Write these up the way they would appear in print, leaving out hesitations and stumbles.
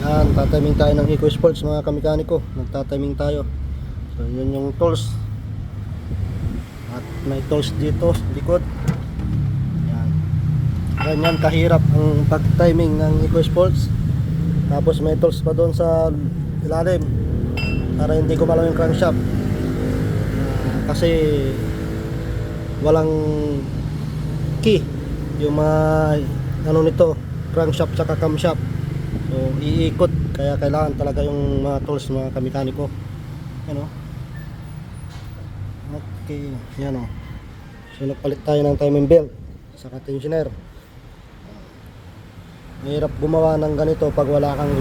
Yan, tatiming tayo ng Eco Sports mga kamekaniko. Nagtatiming tayo. So yun yung tools. At may tools dito sa likod. Yan. Ganyan kahirap ang pag-timing ng Eco Sports. Tapos may tools pa doon sa ilalim para hindi ko malaw yung crankshaft. Kasi walang key yung mga ano nito, crankshaft sa camshaft. So iikot, kaya kailangan talaga yung mga tools mga kamekaniko. Yan o. Okay, yan o. So nagpalit tayo ng timing belt sa tensioner. Mahirap gumawa ng ganito pag wala kang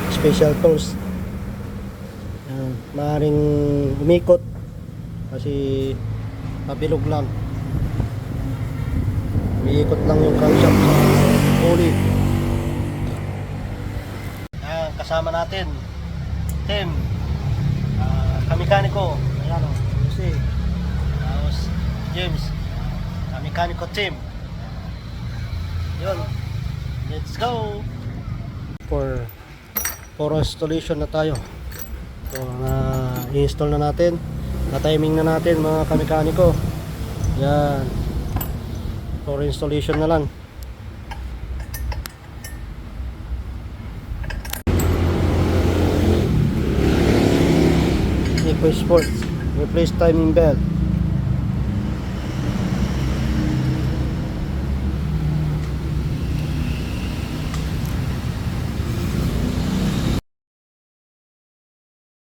special tools. Yan, maaaring umikot kasi pabilog lang. Umiikot lang yung crankshaft sa pulley. Yan, kasama natin Tim, kamekaniko. Ayan o, Jose. Tapos James, kamekaniko team. Yun, let's go. For installation na tayo. So i-install na natin, na-timing na natin mga kamekaniko. Yan, for installation na lang. Eco Sports, replace timing belt.